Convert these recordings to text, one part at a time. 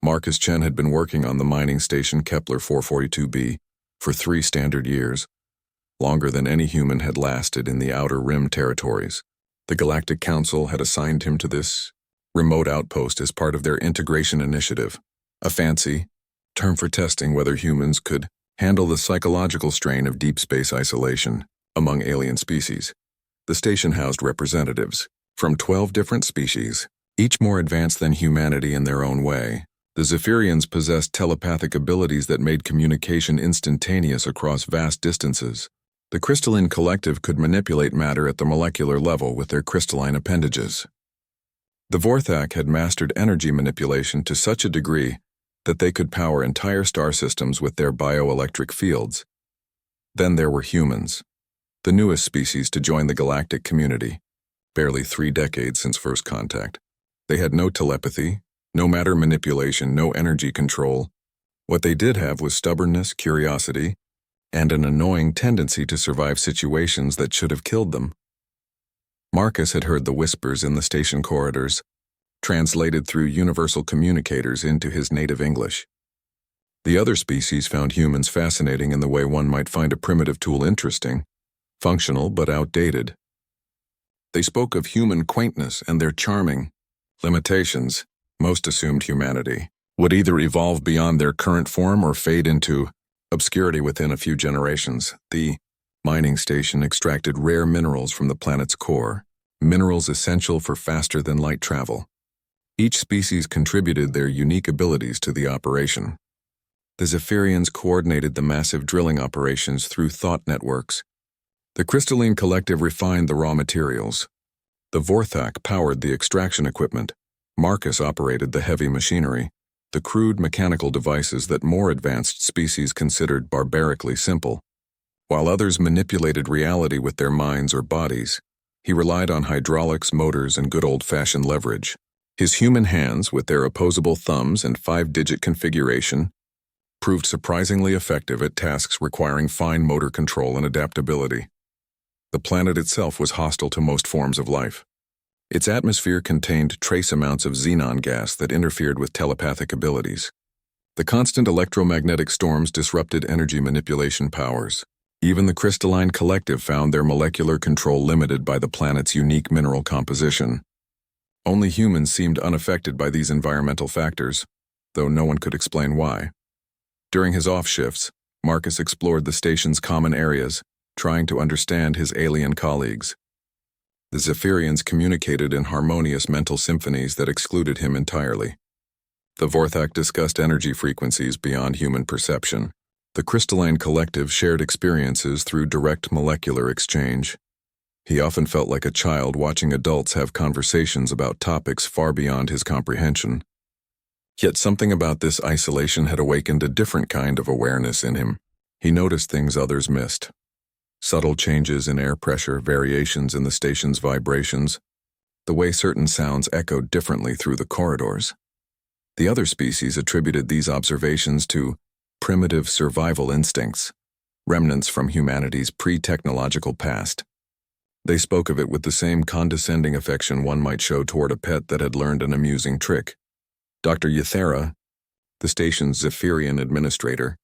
Marcus Chen had been working on the mining station Kepler 442b for 3 standard years, longer than any human had lasted in the Outer Rim territories. The Galactic Council had assigned him to this remote outpost as part of their integration initiative, a fancy term for testing whether humans could handle the psychological strain of deep space isolation among alien species. The station housed representatives from 12 different species, each more advanced than humanity in their own way. The Zephyrians possessed telepathic abilities that made communication instantaneous across vast distances. The crystalline collective could manipulate matter at the molecular level with their crystalline appendages. The Vorthak had mastered energy manipulation to such a degree that they could power entire star systems with their bioelectric fields. Then there were humans, the newest species to join the galactic community, barely 3 decades since first contact. They had no telepathy, no matter manipulation, no energy control. What they did have was stubbornness, curiosity, and an annoying tendency to survive situations that should have killed them. Marcus had heard the whispers in the station corridors, translated through universal communicators into his native English. The other species found humans fascinating in the way one might find a primitive tool interesting, functional but outdated. They spoke of human quaintness and their charming limitations. Most assumed humanity would either evolve beyond their current form or fade into obscurity within a few generations. The mining station extracted rare minerals from the planet's core, minerals essential for faster-than-light travel. Each species contributed their unique abilities to the operation. The Zephyrians coordinated the massive drilling operations through thought networks. The crystalline collective refined the raw materials. The Vorthak powered the extraction equipment. Marcus operated the heavy machinery, the crude mechanical devices that more advanced species considered barbarically simple. While others manipulated reality with their minds or bodies, he relied on hydraulics, motors, and good old-fashioned leverage. His human hands, with their opposable thumbs and 5-digit configuration, proved surprisingly effective at tasks requiring fine motor control and adaptability. The planet itself was hostile to most forms of life. Its atmosphere contained trace amounts of xenon gas that interfered with telepathic abilities. The constant electromagnetic storms disrupted energy manipulation powers. Even the crystalline collective found their molecular control limited by the planet's unique mineral composition. Only humans seemed unaffected by these environmental factors, though no one could explain why. During his off shifts, Marcus explored the station's common areas, trying to understand his alien colleagues. The Zephyrians communicated in harmonious mental symphonies that excluded him entirely. The Vorthak discussed energy frequencies beyond human perception. The crystalline collective shared experiences through direct molecular exchange. He often felt like a child watching adults have conversations about topics far beyond his comprehension. Yet something about this isolation had awakened a different kind of awareness in him. He noticed things others missed. Subtle changes in air pressure, variations in the station's vibrations, the way certain sounds echoed differently through the corridors. The other species attributed these observations to primitive survival instincts, remnants from humanity's pre-technological past. They spoke of it with the same condescending affection one might show toward a pet that had learned an amusing trick. Dr. Yathera, the station's Zephyrian administrator,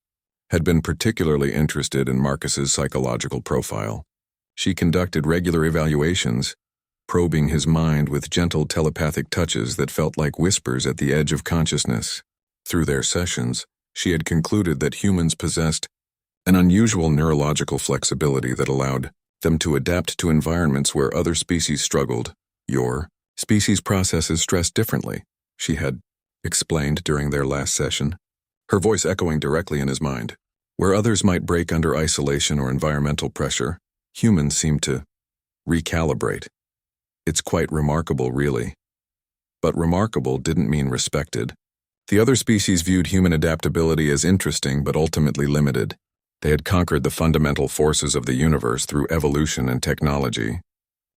had been particularly interested in Marcus's psychological profile. She conducted regular evaluations, probing his mind with gentle telepathic touches that felt like whispers at the edge of consciousness. Through their sessions, she had concluded that humans possessed an unusual neurological flexibility that allowed them to adapt to environments where other species struggled. Your species processes stress differently, she had explained during their last session, her voice echoing directly in his mind. Where others might break under isolation or environmental pressure, humans seem to recalibrate. It's quite remarkable, really. But remarkable didn't mean respected. The other species viewed human adaptability as interesting but ultimately limited. They had conquered the fundamental forces of the universe through evolution and technology.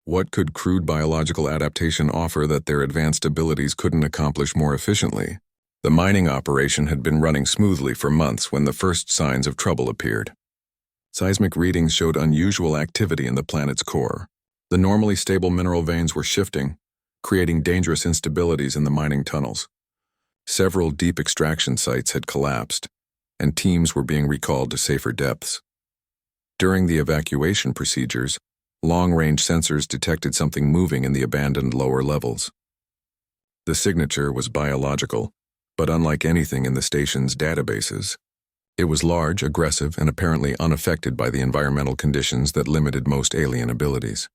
What could crude biological adaptation offer that their advanced abilities couldn't accomplish more efficiently? The mining operation had been running smoothly for months when the first signs of trouble appeared. Seismic readings showed unusual activity in the planet's core. The normally stable mineral veins were shifting, creating dangerous instabilities in the mining tunnels. Several deep extraction sites had collapsed, and teams were being recalled to safer depths. During the evacuation procedures, long-range sensors detected something moving in the abandoned lower levels. The signature was biological, but unlike anything in the station's databases. It was large, aggressive, and apparently unaffected by the environmental conditions that limited most alien abilities.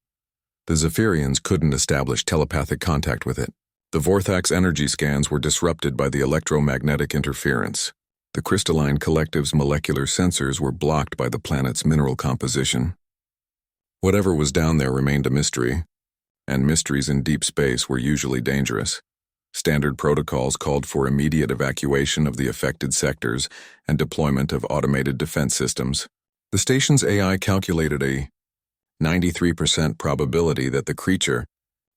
The Zephyrians couldn't establish telepathic contact with it. The Vorthak's energy scans were disrupted by the electromagnetic interference. The crystalline collective's molecular sensors were blocked by the planet's mineral composition. Whatever was down there remained a mystery, and mysteries in deep space were usually dangerous. Standard protocols called for immediate evacuation of the affected sectors and deployment of automated defense systems. The station's AI calculated a 93% probability that the creature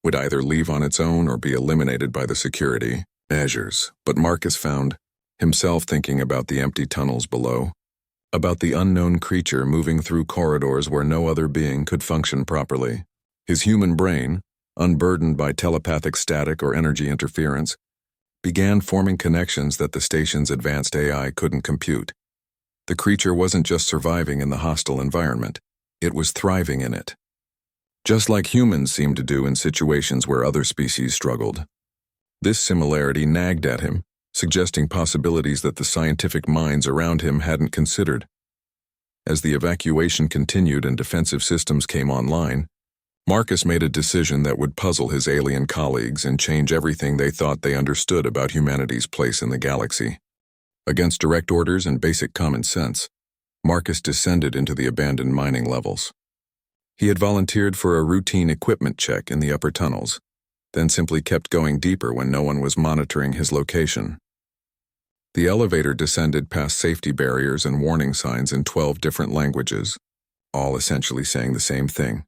would either leave on its own or be eliminated by the security measures, but Marcus found himself thinking about the empty tunnels below, about the unknown creature moving through corridors where no other being could function properly. His human brain, unburdened by telepathic static or energy interference, began forming connections that the station's advanced AI couldn't compute. The creature wasn't just surviving in the hostile environment, it was thriving in it. Just like humans seemed to do in situations where other species struggled. This similarity nagged at him, suggesting possibilities that the scientific minds around him hadn't considered. As the evacuation continued and defensive systems came online, Marcus made a decision that would puzzle his alien colleagues and change everything they thought they understood about humanity's place in the galaxy. Against direct orders and basic common sense, Marcus descended into the abandoned mining levels. He had volunteered for a routine equipment check in the upper tunnels, then simply kept going deeper when no one was monitoring his location. The elevator descended past safety barriers and warning signs in 12 different languages, all essentially saying the same thing.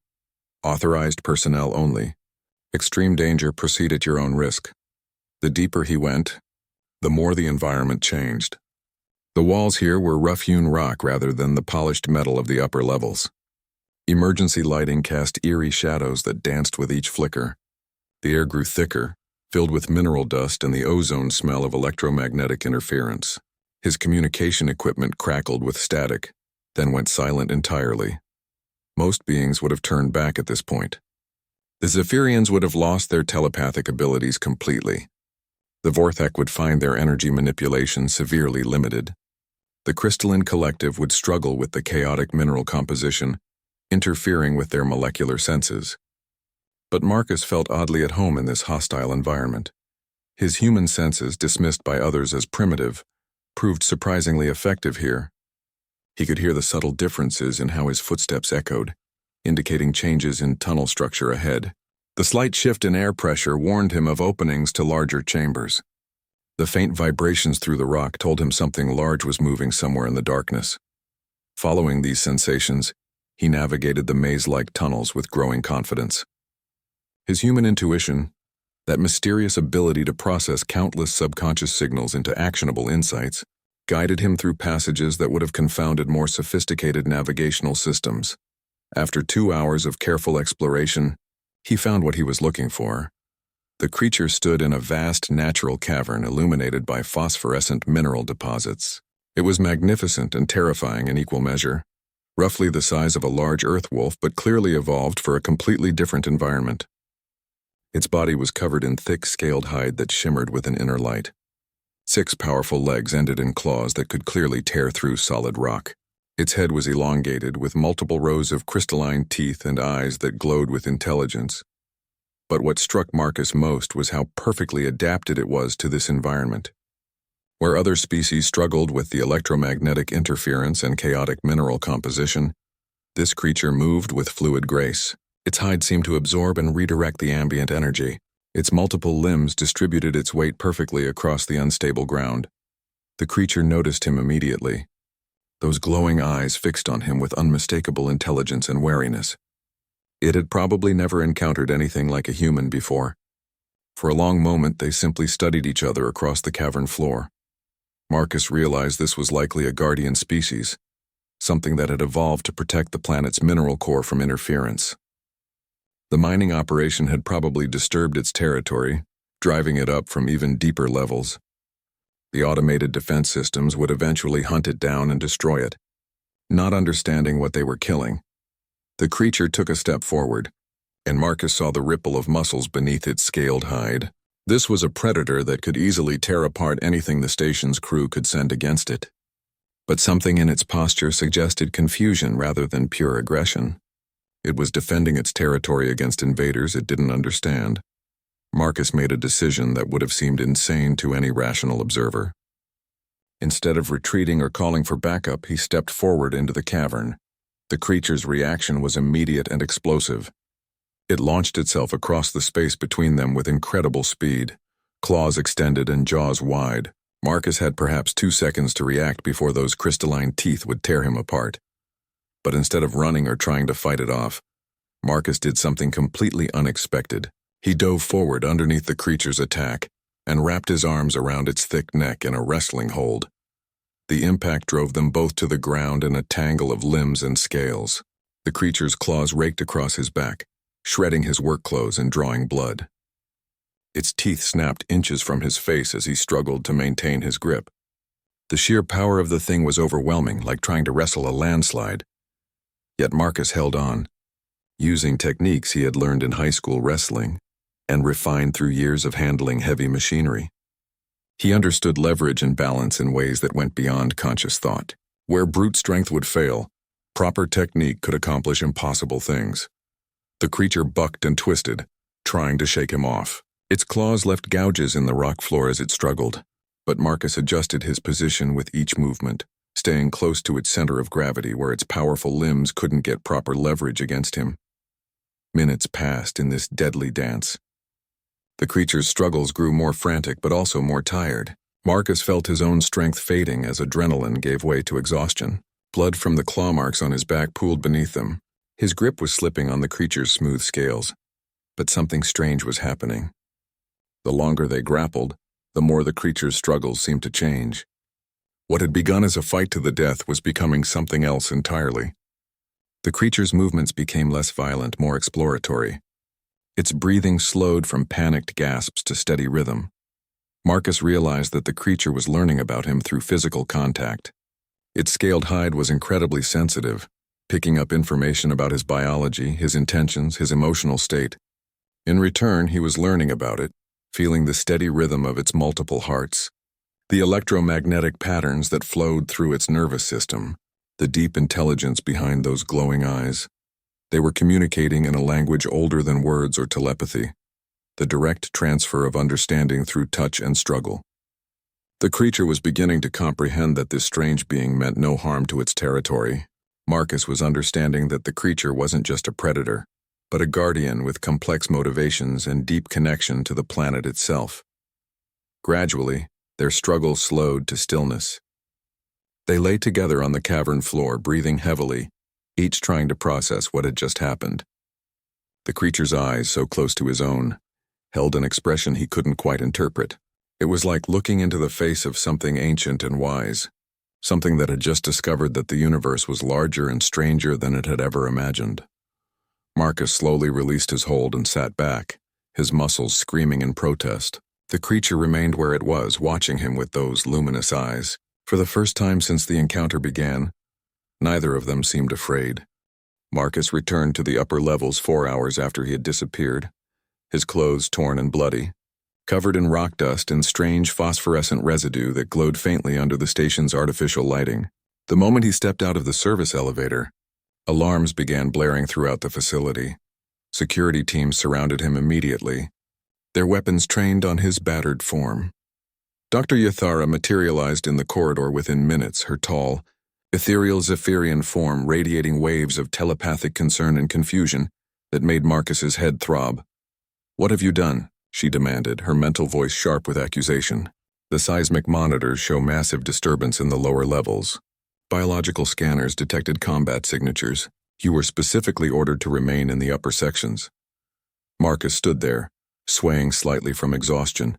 Authorized personnel only. Extreme danger, proceed at your own risk. The deeper he went, the more the environment changed. The walls here were rough-hewn rock rather than the polished metal of the upper levels. Emergency lighting cast eerie shadows that danced with each flicker. The air grew thicker, filled with mineral dust and the ozone smell of electromagnetic interference. His communication equipment crackled with static, then went silent entirely. Most beings would have turned back at this point. The Zephyrians would have lost their telepathic abilities completely. The Vorthak would find their energy manipulation severely limited. The crystalline collective would struggle with the chaotic mineral composition, interfering with their molecular senses. But Marcus felt oddly at home in this hostile environment. His human senses, dismissed by others as primitive, proved surprisingly effective here. He could hear the subtle differences in how his footsteps echoed, indicating changes in tunnel structure ahead. The slight shift in air pressure warned him of openings to larger chambers. The faint vibrations through the rock told him something large was moving somewhere in the darkness. Following these sensations, he navigated the maze-like tunnels with growing confidence. His human intuition, that mysterious ability to process countless subconscious signals into actionable insights, guided him through passages that would have confounded more sophisticated navigational systems. After 2 hours of careful exploration, he found what he was looking for. The creature stood in a vast natural cavern illuminated by phosphorescent mineral deposits. It was magnificent and terrifying in equal measure, roughly the size of a large earth wolf but clearly evolved for a completely different environment. Its body was covered in thick scaled hide that shimmered with an inner light. 6 powerful legs ended in claws that could clearly tear through solid rock. Its head was elongated, with multiple rows of crystalline teeth and eyes that glowed with intelligence. But what struck Marcus most was how perfectly adapted it was to this environment. Where other species struggled with the electromagnetic interference and chaotic mineral composition, this creature moved with fluid grace. Its hide seemed to absorb and redirect the ambient energy. Its multiple limbs distributed its weight perfectly across the unstable ground. The creature noticed him immediately. Those glowing eyes fixed on him with unmistakable intelligence and wariness. It had probably never encountered anything like a human before. For a long moment, they simply studied each other across the cavern floor. Marcus realized this was likely a guardian species, something that had evolved to protect the planet's mineral core from interference. The mining operation had probably disturbed its territory, driving it up from even deeper levels. The automated defense systems would eventually hunt it down and destroy it. Not understanding what they were killing, the creature took a step forward, and Marcus saw the ripple of muscles beneath its scaled hide. This was a predator that could easily tear apart anything the station's crew could send against it. But something in its posture suggested confusion rather than pure aggression. It was defending its territory against invaders it didn't understand. Marcus made a decision that would have seemed insane to any rational observer. Instead of retreating or calling for backup, he stepped forward into the cavern. The creature's reaction was immediate and explosive. It launched itself across the space between them with incredible speed, claws extended and jaws wide. Marcus had perhaps 2 seconds to react before those crystalline teeth would tear him apart. But instead of running or trying to fight it off, Marcus did something completely unexpected. He dove forward underneath the creature's attack and wrapped his arms around its thick neck in a wrestling hold. The impact drove them both to the ground in a tangle of limbs and scales. The creature's claws raked across his back, shredding his work clothes and drawing blood. Its teeth snapped inches from his face as he struggled to maintain his grip. The sheer power of the thing was overwhelming, like trying to wrestle a landslide. Yet Marcus held on, using techniques he had learned in high school wrestling and refined through years of handling heavy machinery. He understood leverage and balance in ways that went beyond conscious thought. Where brute strength would fail, proper technique could accomplish impossible things. The creature bucked and twisted, trying to shake him off. Its claws left gouges in the rock floor as it struggled, but Marcus adjusted his position with each movement, staying close to its center of gravity where its powerful limbs couldn't get proper leverage against him. Minutes passed in this deadly dance. The creature's struggles grew more frantic but also more tired. Marcus felt his own strength fading as adrenaline gave way to exhaustion. Blood from the claw marks on his back pooled beneath them. His grip was slipping on the creature's smooth scales. But something strange was happening. The longer they grappled, the more the creature's struggles seemed to change. What had begun as a fight to the death was becoming something else entirely. The creature's movements became less violent, more exploratory. Its breathing slowed from panicked gasps to steady rhythm. Marcus realized that the creature was learning about him through physical contact. Its scaled hide was incredibly sensitive, picking up information about his biology, his intentions, his emotional state. In return, he was learning about it, feeling the steady rhythm of its multiple hearts, the electromagnetic patterns that flowed through its nervous system, the deep intelligence behind those glowing eyes. They were communicating in a language older than words or telepathy, the direct transfer of understanding through touch and struggle. The creature was beginning to comprehend that this strange being meant no harm to its territory. Marcus was understanding that the creature wasn't just a predator, but a guardian with complex motivations and deep connection to the planet itself. Gradually, their struggle slowed to stillness. They lay together on the cavern floor, breathing heavily, each trying to process what had just happened. The creature's eyes, so close to his own, held an expression he couldn't quite interpret. It was like looking into the face of something ancient and wise, something that had just discovered that the universe was larger and stranger than it had ever imagined. Marcus slowly released his hold and sat back, his muscles screaming in protest. The creature remained where it was, watching him with those luminous eyes. For the first time since the encounter began, neither of them seemed afraid. Marcus returned to the upper levels 4 hours after he had disappeared, his clothes torn and bloody, covered in rock dust and strange phosphorescent residue that glowed faintly under the station's artificial lighting. The moment he stepped out of the service elevator, alarms began blaring throughout the facility. Security teams surrounded him immediately, their weapons trained on his battered form. Dr. Yathara materialized in the corridor within minutes, her tall, ethereal Zephyrian form radiating waves of telepathic concern and confusion that made Marcus's head throb. "What have you done?" she demanded, her mental voice sharp with accusation. The seismic monitors show massive disturbance in the lower levels. Biological scanners detected combat signatures. You were specifically ordered to remain in the upper sections. Marcus stood there, swaying slightly from exhaustion,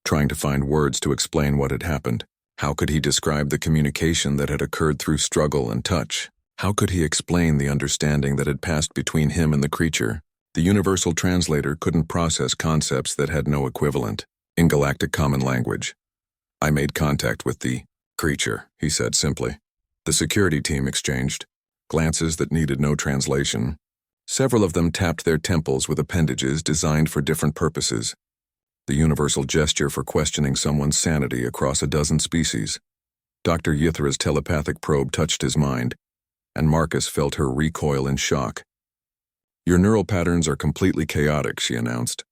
trying to find words to explain what had happened. How could he describe the communication that had occurred through struggle and touch? How could he explain the understanding that had passed between him and the creature? The universal translator couldn't process concepts that had no equivalent in galactic common language. I made contact with the creature, he said simply. The security team exchanged glances that needed no translation. Several of them tapped their temples with appendages designed for different purposes. The universal gesture for questioning someone's sanity across a dozen species. Dr. Ythra's telepathic probe touched his mind, and Marcus felt her recoil in shock. Your neural patterns are completely chaotic, she announced.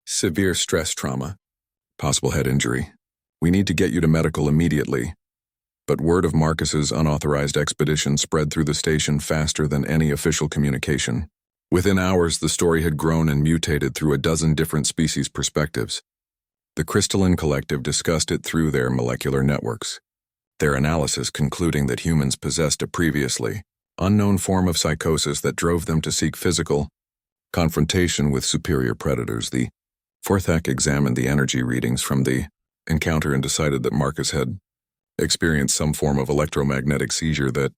Severe stress trauma. Possible head injury. We need to get you to medical immediately. But word of Marcus's unauthorized expedition spread through the station faster than any official communication. Within hours, the story had grown and mutated through a dozen different species' perspectives. The Crystalline Collective discussed it through their molecular networks, their analysis concluding that humans possessed a previously unknown form of psychosis that drove them to seek physical confrontation with superior predators. The Forthak examined the energy readings from the encounter and decided that Marcus had experienced some form of electromagnetic seizure that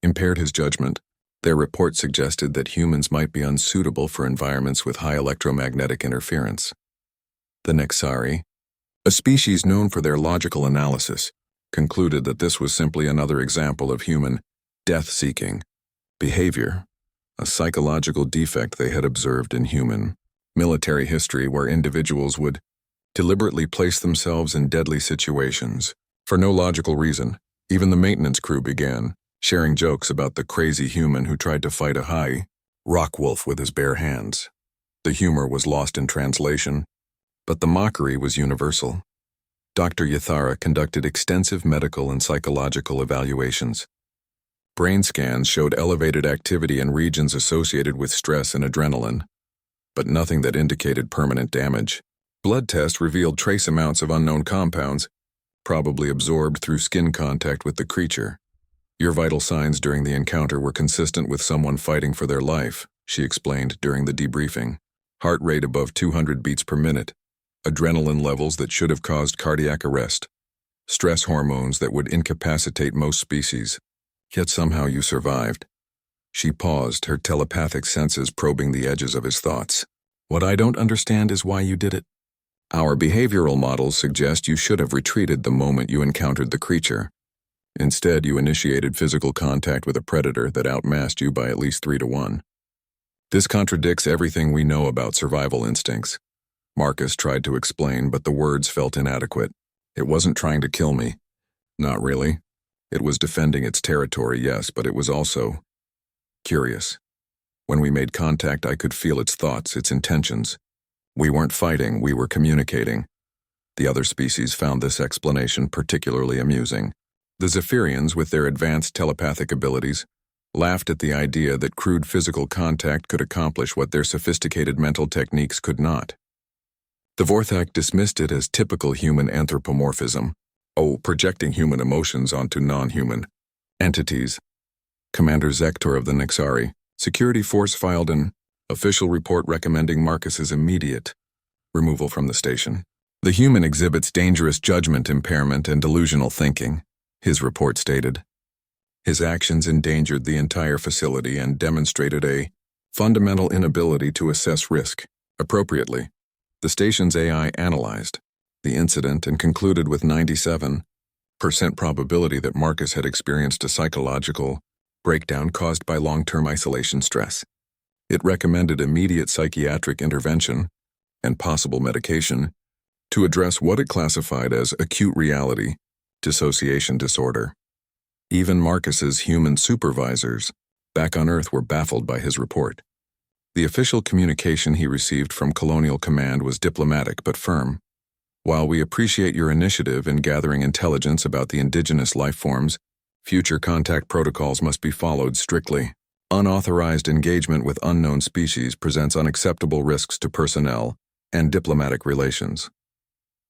impaired his judgment. Their report suggested that humans might be unsuitable for environments with high electromagnetic interference. The Nexari, a species known for their logical analysis, concluded that this was simply another example of human death-seeking behavior, a psychological defect they had observed in human military history where individuals would deliberately place themselves in deadly situations. For no logical reason, even the maintenance crew began sharing jokes about the crazy human who tried to fight a high rock wolf with his bare hands. The humor was lost in translation, but the mockery was universal. Dr. Ythra conducted extensive medical and psychological evaluations. Brain scans showed elevated activity in regions associated with stress and adrenaline, but nothing that indicated permanent damage. Blood tests revealed trace amounts of unknown compounds, probably absorbed through skin contact with the creature. Your vital signs during the encounter were consistent with someone fighting for their life, she explained during the debriefing. Heart rate above 200 beats per minute, adrenaline levels that should have caused cardiac arrest, stress hormones that would incapacitate most species. Yet somehow you survived. She paused, her telepathic senses probing the edges of his thoughts. What I don't understand is why you did it. Our behavioral models suggest you should have retreated the moment you encountered the creature. Instead, you initiated physical contact with a predator that outmassed you by at least 3-1. This contradicts everything we know about survival instincts. Marcus tried to explain, but the words felt inadequate. It wasn't trying to kill me. Not really. It was defending its territory, yes, but it was also curious. When we made contact, I could feel its thoughts, its intentions. We weren't fighting, we were communicating. The other species found this explanation particularly amusing. The Zephyrians, with their advanced telepathic abilities, laughed at the idea that crude physical contact could accomplish what their sophisticated mental techniques could not. The Vorthak dismissed it as typical human anthropomorphism. Projecting human emotions onto non-human entities. Commander Zektor of the Nexari Security Force filed an official report recommending Marcus's immediate removal from the station. The human exhibits dangerous judgment impairment and delusional thinking, his report stated. His actions endangered the entire facility and demonstrated a fundamental inability to assess risk appropriately. The station's AI analyzed the incident and concluded with 97% probability that Marcus had experienced a psychological breakdown caused by long-term isolation stress. It recommended immediate psychiatric intervention and possible medication to address what it classified as acute reality dissociation disorder. Even Marcus's human supervisors back on Earth were baffled by his report. The official communication he received from Colonial Command was diplomatic but firm. While we appreciate your initiative in gathering intelligence about the indigenous life forms, future contact protocols must be followed strictly. Unauthorized engagement with unknown species presents unacceptable risks to personnel and diplomatic relations.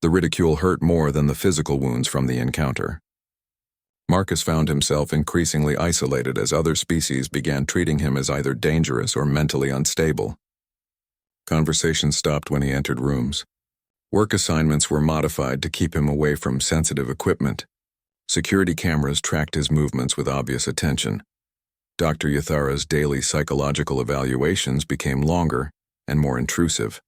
The ridicule hurt more than the physical wounds from the encounter. Marcus found himself increasingly isolated as other species began treating him as either dangerous or mentally unstable. Conversation stopped when he entered rooms. Work assignments were modified to keep him away from sensitive equipment. Security cameras tracked his movements with obvious attention. Dr. Ythra's daily psychological evaluations became longer and more intrusive.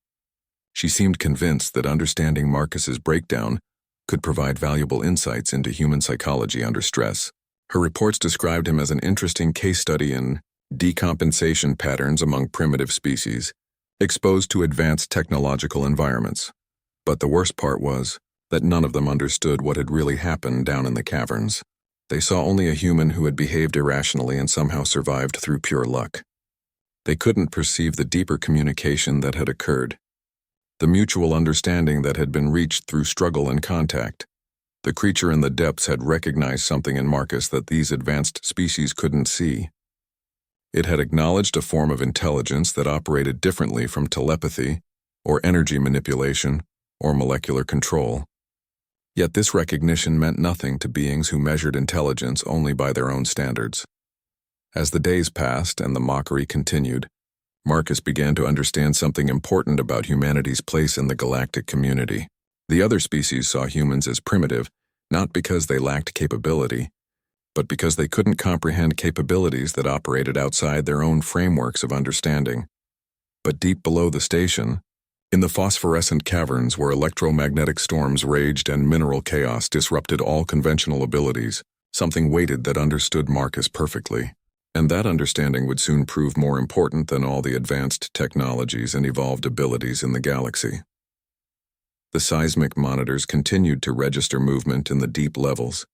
She seemed convinced that understanding Marcus's breakdown could provide valuable insights into human psychology under stress. Her reports described him as an interesting case study in decompensation patterns among primitive species, exposed to advanced technological environments. But the worst part was that none of them understood what had really happened down in the caverns. They saw only a human who had behaved irrationally and somehow survived through pure luck. They couldn't perceive the deeper communication that had occurred, the mutual understanding that had been reached through struggle and contact. The creature in the depths had recognized something in Marcus that these advanced species couldn't see. It had acknowledged a form of intelligence that operated differently from telepathy, or energy manipulation, or molecular control. Yet this recognition meant nothing to beings who measured intelligence only by their own standards. As the days passed and the mockery continued, Marcus began to understand something important about humanity's place in the galactic community. The other species saw humans as primitive, not because they lacked capability, but because they couldn't comprehend capabilities that operated outside their own frameworks of understanding. But deep below the station, in the phosphorescent caverns where electromagnetic storms raged and mineral chaos disrupted all conventional abilities, something waited that understood Marcus perfectly. And that understanding would soon prove more important than all the advanced technologies and evolved abilities in the galaxy. The seismic monitors continued to register movement in the deep levels,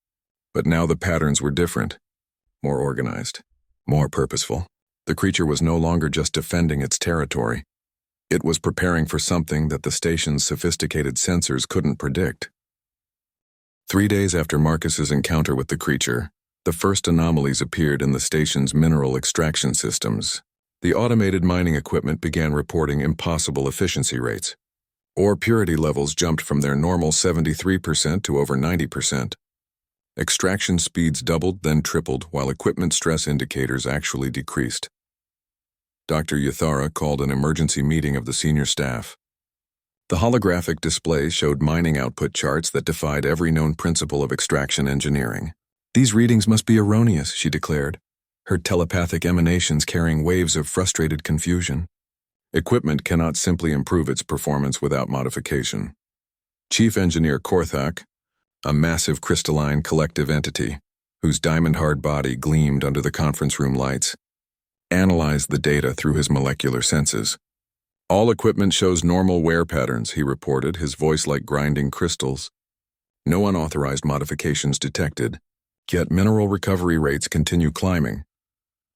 but now the patterns were different, more organized, more purposeful. The creature was no longer just defending its territory. It was preparing for something that the station's sophisticated sensors couldn't predict. 3 days after Marcus's encounter with the creature, the first anomalies appeared in the station's mineral extraction systems. The automated mining equipment began reporting impossible efficiency rates. Ore purity levels jumped from their normal 73% to over 90%. Extraction speeds doubled, then tripled, while equipment stress indicators actually decreased. Dr. Yathara called an emergency meeting of the senior staff. The holographic display showed mining output charts that defied every known principle of extraction engineering. "These readings must be erroneous," she declared, her telepathic emanations carrying waves of frustrated confusion. Equipment cannot simply improve its performance without modification. Chief Engineer Korthak, a massive crystalline collective entity, whose diamond-hard body gleamed under the conference room lights, analyzed the data through his molecular senses. "All equipment shows normal wear patterns," he reported, his voice like grinding crystals. "No unauthorized modifications detected, yet mineral recovery rates continue climbing."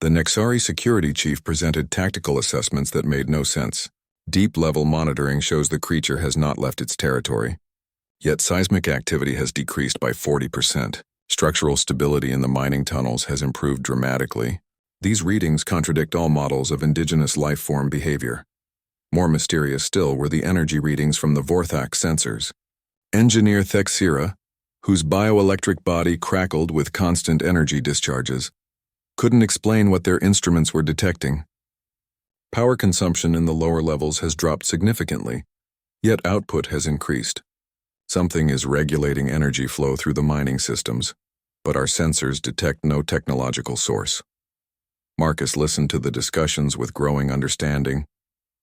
The Nexari security chief presented tactical assessments that made no sense. Deep-level monitoring shows the creature has not left its territory, yet seismic activity has decreased by 40%. Structural stability in the mining tunnels has improved dramatically. These readings contradict all models of indigenous life form behavior. More mysterious still were the energy readings from the Vorthak sensors. Engineer Thexira, whose bioelectric body crackled with constant energy discharges, couldn't explain what their instruments were detecting. Power consumption in the lower levels has dropped significantly, yet output has increased. Something is regulating energy flow through the mining systems, but our sensors detect no technological source. Marcus listened to the discussions with growing understanding,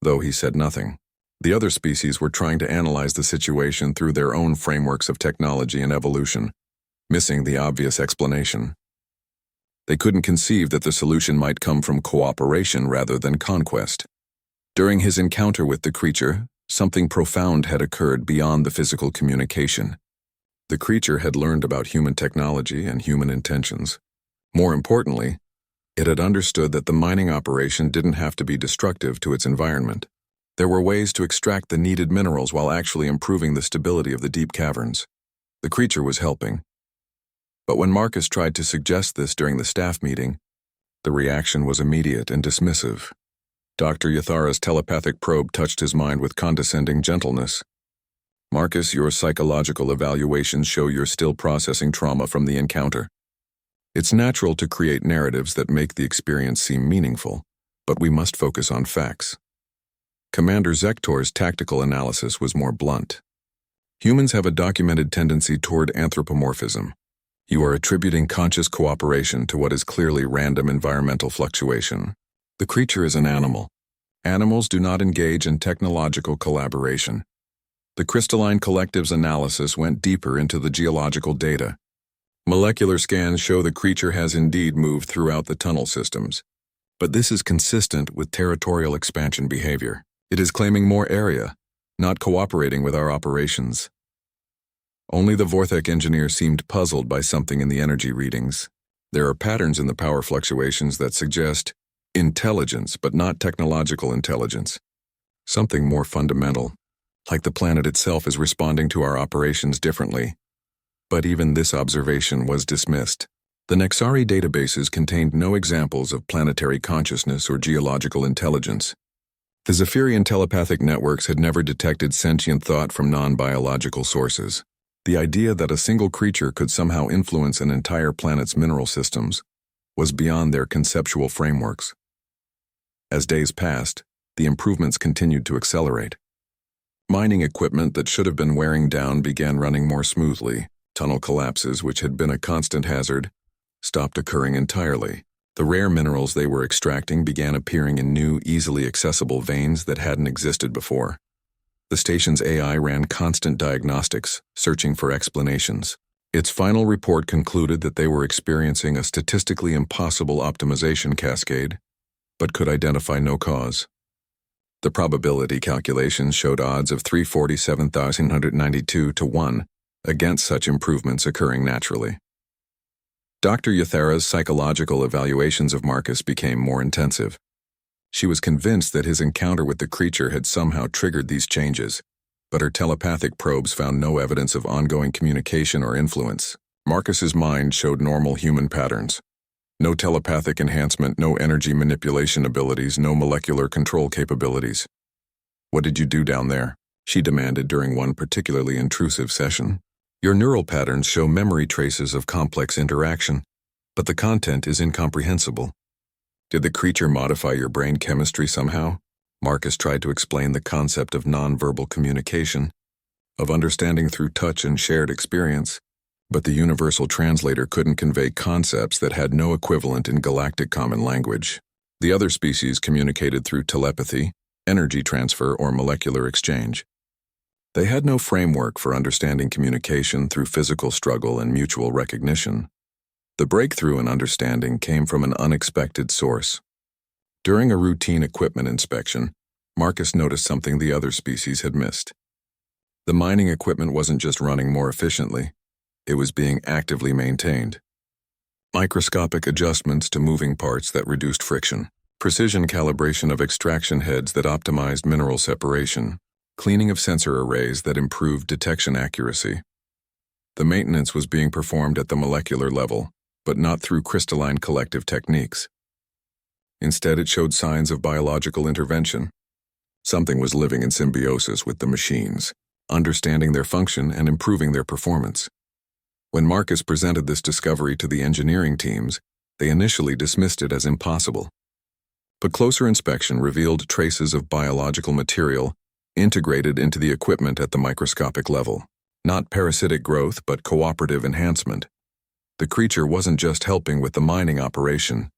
though he said nothing. The other species were trying to analyze the situation through their own frameworks of technology and evolution, missing the obvious explanation. They couldn't conceive that the solution might come from cooperation rather than conquest. During his encounter with the creature, something profound had occurred beyond the physical communication. The creature had learned about human technology and human intentions. More importantly, it had understood that the mining operation didn't have to be destructive to its environment. There were ways to extract the needed minerals while actually improving the stability of the deep caverns. The creature was helping. But when Marcus tried to suggest this during the staff meeting, the reaction was immediate and dismissive. Dr. Yathara's telepathic probe touched his mind with condescending gentleness. "Marcus, your psychological evaluations show you're still processing trauma from the encounter. It's natural to create narratives that make the experience seem meaningful, but we must focus on facts." Commander Zektor's tactical analysis was more blunt. "Humans have a documented tendency toward anthropomorphism. You are attributing conscious cooperation to what is clearly random environmental fluctuation. The creature is an animal. Animals do not engage in technological collaboration. The crystalline collective's analysis went deeper into the geological data. Molecular scans show the creature has indeed moved throughout the tunnel systems. But this is consistent with territorial expansion behavior. It is claiming more area, not cooperating with our operations. Only the Vorthek engineer seemed puzzled by something in the energy readings. There are patterns in the power fluctuations that suggest intelligence, but not technological intelligence. Something more fundamental, like the planet itself is responding to our operations differently. But even this observation was dismissed. The Nexari databases contained no examples of planetary consciousness or geological intelligence. The Zephyrian telepathic networks had never detected sentient thought from non-biological sources. The idea that a single creature could somehow influence an entire planet's mineral systems was beyond their conceptual frameworks. As days passed, the improvements continued to accelerate. Mining equipment that should have been wearing down began running more smoothly. Tunnel collapses, which had been a constant hazard, stopped occurring entirely. The rare minerals they were extracting began appearing in new, easily accessible veins that hadn't existed before. The station's AI ran constant diagnostics, searching for explanations. Its final report concluded that they were experiencing a statistically impossible optimization cascade, but could identify no cause. The probability calculations showed odds of 347,192 to 1 against such improvements occurring naturally. Dr. Yathara's psychological evaluations of Marcus became more intensive. She was convinced that his encounter with the creature had somehow triggered these changes, but her telepathic probes found no evidence of ongoing communication or influence. Marcus's mind showed normal human patterns. No telepathic enhancement, no energy manipulation abilities, no molecular control capabilities. "What did you do down there?" she demanded during one particularly intrusive session. "Your neural patterns show memory traces of complex interaction, but the content is incomprehensible." "Did the creature modify your brain chemistry somehow?" Marcus tried to explain the concept of nonverbal communication, of understanding through touch and shared experience, but the universal translator couldn't convey concepts that had no equivalent in galactic common language. The other species communicated through telepathy, energy transfer, or molecular exchange. They had no framework for understanding communication through physical struggle and mutual recognition. The breakthrough in understanding came from an unexpected source. During a routine equipment inspection, Marcus noticed something the other species had missed. The mining equipment wasn't just running more efficiently, it was being actively maintained. Microscopic adjustments to moving parts that reduced friction, precision calibration of extraction heads that optimized mineral separation, cleaning of sensor arrays that improved detection accuracy. The maintenance was being performed at the molecular level, but not through crystalline collective techniques. Instead, it showed signs of biological intervention. Something was living in symbiosis with the machines, understanding their function and improving their performance. When Marcus presented this discovery to the engineering teams, they initially dismissed it as impossible. But closer inspection revealed traces of biological material integrated into the equipment at the microscopic level. Not parasitic growth, but cooperative enhancement. The creature wasn't just helping with the mining operation.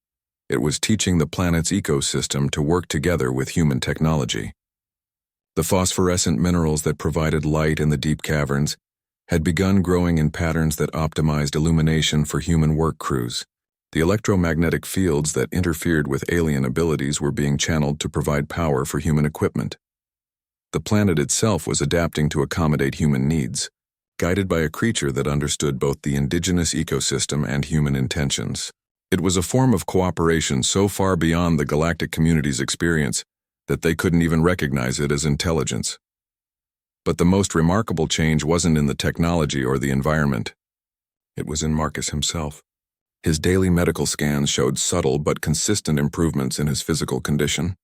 It was teaching the planet's ecosystem to work together with human technology. The phosphorescent minerals that provided light in the deep caverns had begun growing in patterns that optimized illumination for human work crews. The electromagnetic fields that interfered with alien abilities were being channeled to provide power for human equipment. The planet itself was adapting to accommodate human needs, guided by a creature that understood both the indigenous ecosystem and human intentions. It was a form of cooperation so far beyond the galactic community's experience that they couldn't even recognize it as intelligence. But the most remarkable change wasn't in the technology or the environment. It was in Marcus himself. His daily medical scans showed subtle but consistent improvements in his physical condition.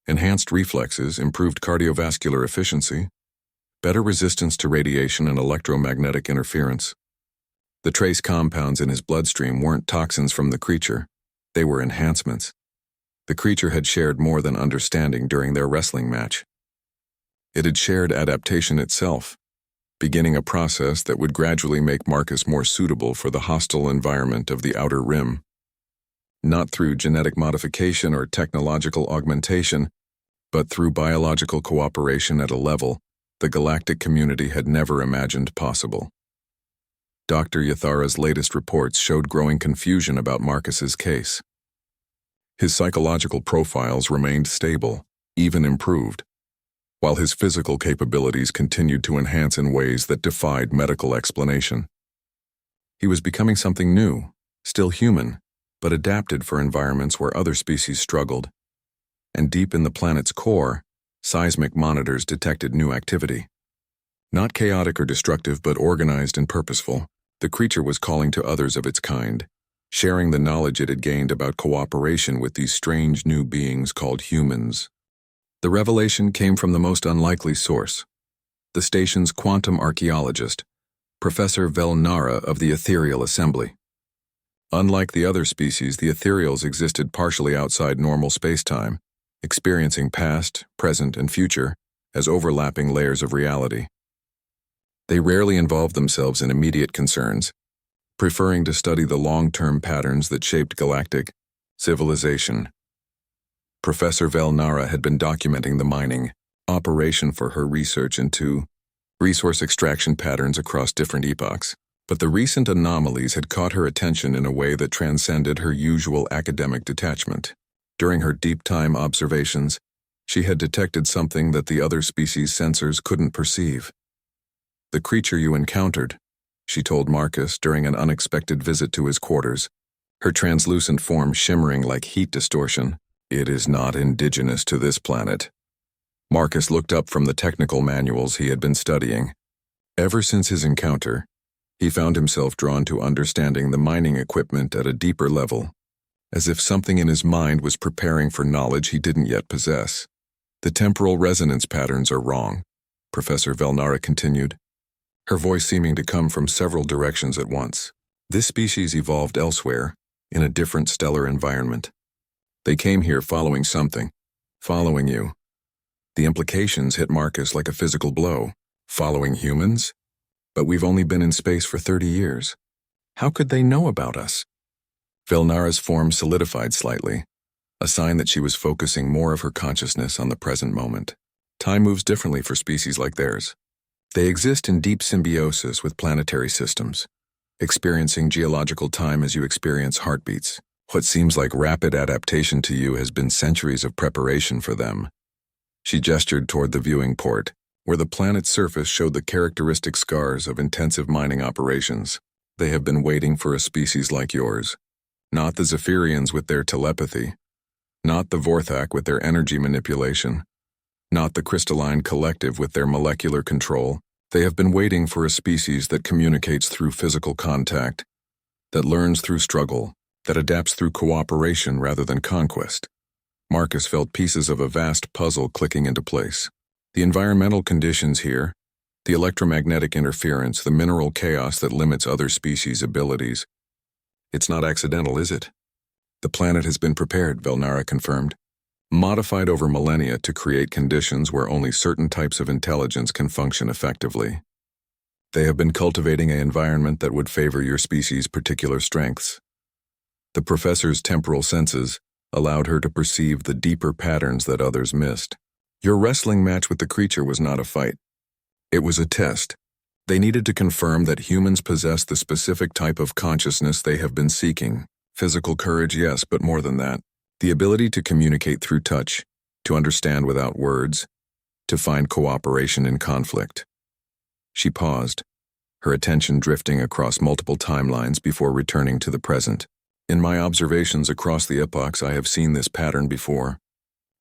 Enhanced reflexes, improved cardiovascular efficiency, better resistance to radiation and electromagnetic interference. The trace compounds in his bloodstream weren't toxins from the creature, they were enhancements. The creature had shared more than understanding during their wrestling match. It had shared adaptation itself, beginning a process that would gradually make Marcus more suitable for the hostile environment of the Outer Rim. Not through genetic modification or technological augmentation, but through biological cooperation at a level the galactic community had never imagined possible. Dr. Yathara's latest reports showed growing confusion about Marcus's case. His psychological profiles remained stable, even improved, while his physical capabilities continued to enhance in ways that defied medical explanation. He was becoming something new, still human, but adapted for environments where other species struggled. And deep in the planet's core, seismic monitors detected new activity. Not chaotic or destructive, but organized and purposeful, the creature was calling to others of its kind, sharing the knowledge it had gained about cooperation with these strange new beings called humans. The revelation came from the most unlikely source, the station's quantum archaeologist, Professor Velnara of the Ethereal Assembly. Unlike the other species, the ethereals existed partially outside normal space-time, experiencing past, present, and future as overlapping layers of reality. They rarely involved themselves in immediate concerns, preferring to study the long-term patterns that shaped galactic civilization. Professor Velnara had been documenting the mining operation for her research into resource extraction patterns across different epochs, but the recent anomalies had caught her attention in a way that transcended her usual academic detachment. During her deep-time observations, she had detected something that the other species' sensors couldn't perceive. "The creature you encountered," she told Marcus during an unexpected visit to his quarters, her translucent form shimmering like heat distortion, "it is not indigenous to this planet." Marcus looked up from the technical manuals he had been studying. Ever since his encounter, he found himself drawn to understanding the mining equipment at a deeper level, as if something in his mind was preparing for knowledge he didn't yet possess. "The temporal resonance patterns are wrong," Professor Velnara continued, her voice seeming to come from several directions at once. "This species evolved elsewhere, in a different stellar environment. They came here following something, following you." The implications hit Marcus like a physical blow. Following humans? But we've only been in space for 30 years. How could they know about us? Velnara's form solidified slightly, a sign that she was focusing more of her consciousness on the present moment. Time moves differently for species like theirs. They exist in deep symbiosis with planetary systems, experiencing geological time as you experience heartbeats. What seems like rapid adaptation to you has been centuries of preparation for them. She gestured toward the viewing port, where the planet's surface showed the characteristic scars of intensive mining operations. They have been waiting for a species like yours. Not the Zephyrians with their telepathy, not the Vorthak with their energy manipulation, not the crystalline collective with their molecular control. They have been waiting for a species that communicates through physical contact, that learns through struggle, that adapts through cooperation rather than conquest. Marcus felt pieces of a vast puzzle clicking into place. The environmental conditions here, the electromagnetic interference, the mineral chaos that limits other species' abilities. It's not accidental, is it? The planet has been prepared, Velnara confirmed, modified over millennia to create conditions where only certain types of intelligence can function effectively. They have been cultivating an environment that would favor your species' particular strengths. The professor's temporal senses allowed her to perceive the deeper patterns that others missed. Your wrestling match with the creature was not a fight. It was a test. They needed to confirm that humans possess the specific type of consciousness they have been seeking. Physical courage, yes, but more than that. The ability to communicate through touch, to understand without words, to find cooperation in conflict. She paused, her attention drifting across multiple timelines before returning to the present. In my observations across the epochs, I have seen this pattern before.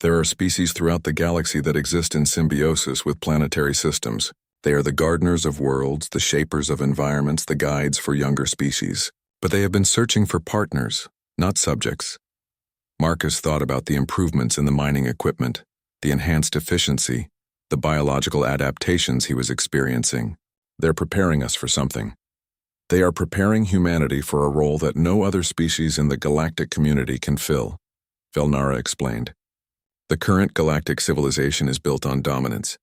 There are species throughout the galaxy that exist in symbiosis with planetary systems. They are the gardeners of worlds, the shapers of environments, the guides for younger species. But they have been searching for partners, not subjects. Marcus thought about the improvements in the mining equipment, the enhanced efficiency, the biological adaptations he was experiencing. They're preparing us for something. They are preparing humanity for a role that no other species in the galactic community can fill, Velnara explained. The current galactic civilization is built on dominance,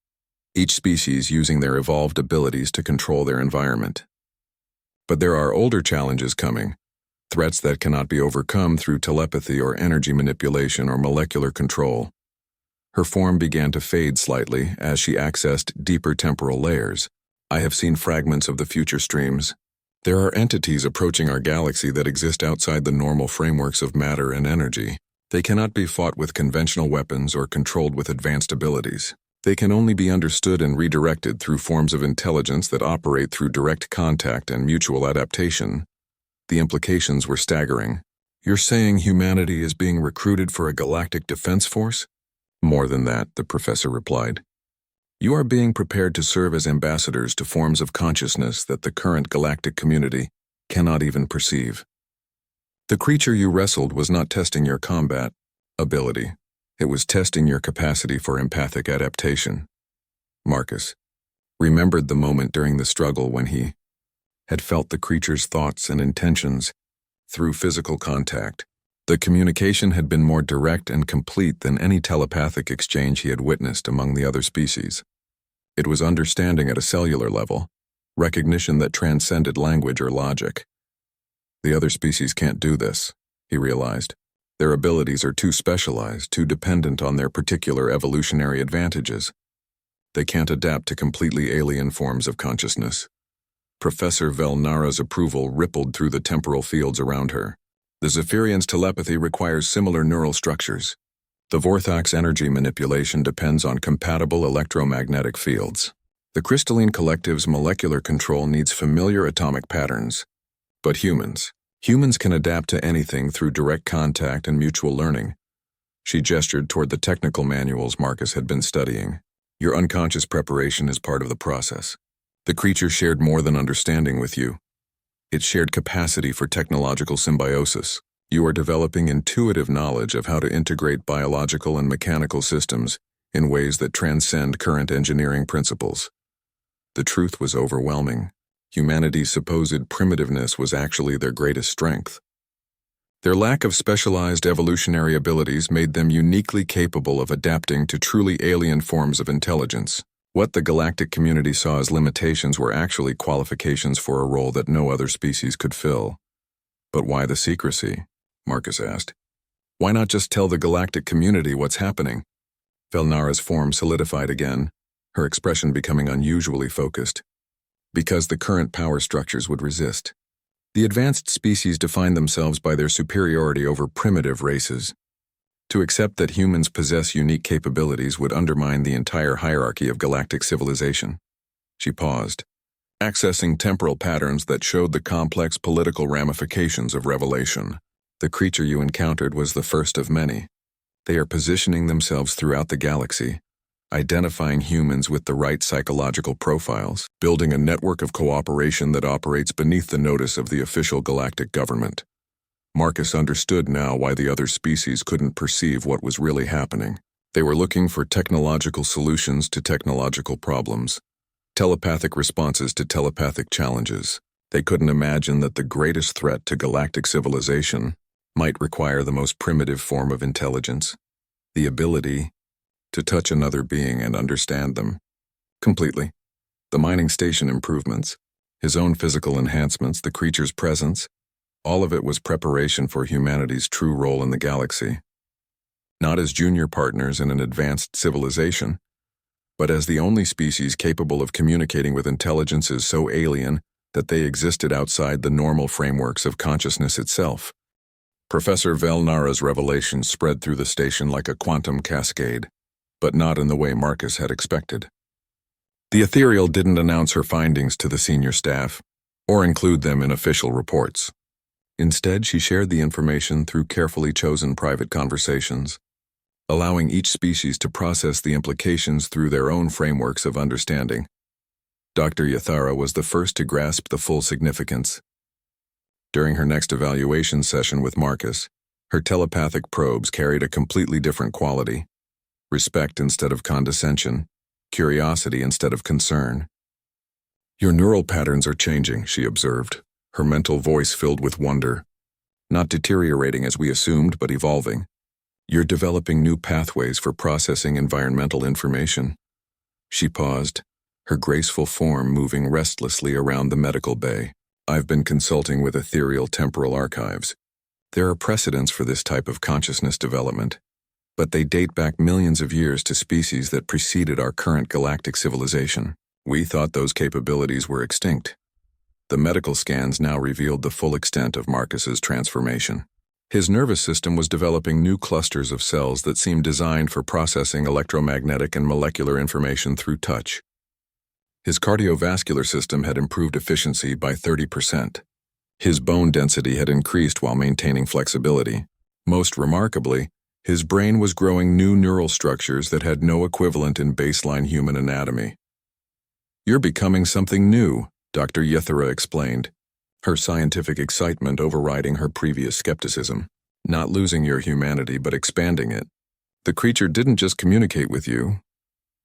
each species using their evolved abilities to control their environment. But there are older challenges coming, threats that cannot be overcome through telepathy or energy manipulation or molecular control. Her form began to fade slightly as she accessed deeper temporal layers. I have seen fragments of the future streams. There are entities approaching our galaxy that exist outside the normal frameworks of matter and energy. They cannot be fought with conventional weapons or controlled with advanced abilities. They can only be understood and redirected through forms of intelligence that operate through direct contact and mutual adaptation. The implications were staggering. You're saying humanity is being recruited for a galactic defense force? More than that, the professor replied. You are being prepared to serve as ambassadors to forms of consciousness that the current galactic community cannot even perceive. The creature you wrestled was not testing your combat ability. It was testing your capacity for empathic adaptation. Marcus remembered the moment during the struggle when he had felt the creature's thoughts and intentions through physical contact. The communication had been more direct and complete than any telepathic exchange he had witnessed among the other species. It was understanding at a cellular level, recognition that transcended language or logic. The other species can't do this, he realized. Their abilities are too specialized, too dependent on their particular evolutionary advantages. They can't adapt to completely alien forms of consciousness. Professor Velnara's approval rippled through the temporal fields around her. The Zephyrian's telepathy requires similar neural structures. The Vorthok's energy manipulation depends on compatible electromagnetic fields. The crystalline collective's molecular control needs familiar atomic patterns. But humans can adapt to anything through direct contact and mutual learning. She gestured toward the technical manuals Marcus had been studying. Your unconscious preparation is part of the process. The creature shared more than understanding with you. It shared capacity for technological symbiosis. You are developing intuitive knowledge of how to integrate biological and mechanical systems in ways that transcend current engineering principles. The truth was overwhelming. Humanity's supposed primitiveness was actually their greatest strength. Their lack of specialized evolutionary abilities made them uniquely capable of adapting to truly alien forms of intelligence. What the galactic community saw as limitations were actually qualifications for a role that no other species could fill. But why the secrecy? Marcus asked. Why not just tell the galactic community what's happening? Velnara's form solidified again, her expression becoming unusually focused. Because the current power structures would resist. The advanced species define themselves by their superiority over primitive races. To accept that humans possess unique capabilities would undermine the entire hierarchy of galactic civilization. She paused, accessing temporal patterns that showed the complex political ramifications of revelation. The creature you encountered was the first of many. They are positioning themselves throughout the galaxy, identifying humans with the right psychological profiles, building a network of cooperation that operates beneath the notice of the official galactic government. Marcus understood now why the other species couldn't perceive what was really happening. They were looking for technological solutions to technological problems, telepathic responses to telepathic challenges. They couldn't imagine that the greatest threat to galactic civilization might require the most primitive form of intelligence, the ability to touch another being and understand them completely. The mining station improvements, his own physical enhancements, the creature's presence, all of it was preparation for humanity's true role in the galaxy. Not as junior partners in an advanced civilization, but as the only species capable of communicating with intelligences so alien that they existed outside the normal frameworks of consciousness itself. Professor Velnara's revelation spread through the station like a quantum cascade, but not in the way Marcus had expected. The Ethereal didn't announce her findings to the senior staff, or include them in official reports. Instead, she shared the information through carefully chosen private conversations, allowing each species to process the implications through their own frameworks of understanding. Dr. Yathara was the first to grasp the full significance. During her next evaluation session with Marcus, her telepathic probes carried a completely different quality: respect instead of condescension, curiosity instead of concern. Your neural patterns are changing, she observed, her mental voice filled with wonder. Not deteriorating as we assumed, but evolving. You're developing new pathways for processing environmental information. She paused, her graceful form moving restlessly around the medical bay. I've been consulting with ethereal temporal archives. There are precedents for this type of consciousness development. but they date back millions of years to species that preceded our current galactic civilization. We thought those capabilities were extinct. The medical scans now revealed the full extent of Marcus's transformation. His nervous system was developing new clusters of cells that seemed designed for processing electromagnetic and molecular information through touch. His cardiovascular system had improved efficiency by 30%. His bone density had increased while maintaining flexibility. Most remarkably, his brain was growing new neural structures that had no equivalent in baseline human anatomy. "You're becoming something new," Dr. Ythera explained, her scientific excitement overriding her previous skepticism. "Not losing your humanity, but expanding it. The creature didn't just communicate with you.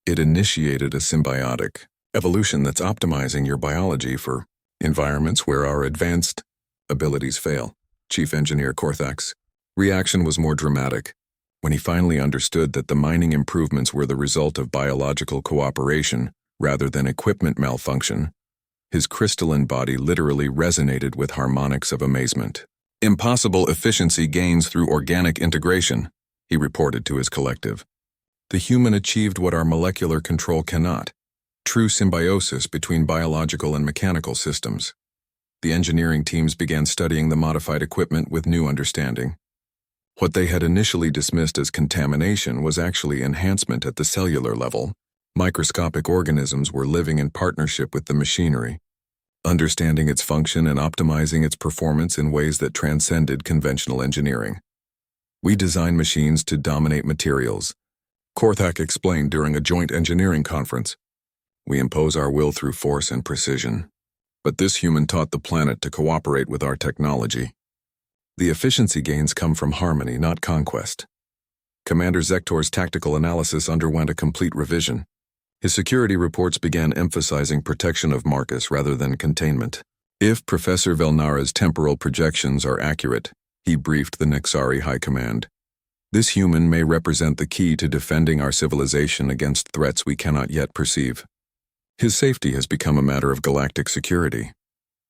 It initiated a symbiotic evolution that's optimizing your biology for environments where our advanced abilities fail." Chief Engineer Korthak's reaction was more dramatic. When he finally understood that the mining improvements were the result of biological cooperation rather than equipment malfunction, his crystalline body literally resonated with harmonics of amazement. "Impossible efficiency gains through organic integration," he reported to his collective. "The human achieved what our molecular control cannot. True symbiosis between biological and mechanical systems." The engineering teams began studying the modified equipment with new understanding. What they had initially dismissed as contamination was actually enhancement at the cellular level. Microscopic organisms were living in partnership with the machinery, understanding its function and optimizing its performance in ways that transcended conventional engineering. "We design machines to dominate materials," Korthak explained during a joint engineering conference. "We impose our will through force and precision. But this human taught the planet to cooperate with our technology. The efficiency gains come from harmony, not conquest." Commander Zektor's tactical analysis underwent a complete revision. His security reports began emphasizing protection of Marcus rather than containment. "If Professor Velnara's temporal projections are accurate," he briefed the Nixari High Command, "this human may represent the key to defending our civilization against threats we cannot yet perceive." His safety has become a matter of galactic security.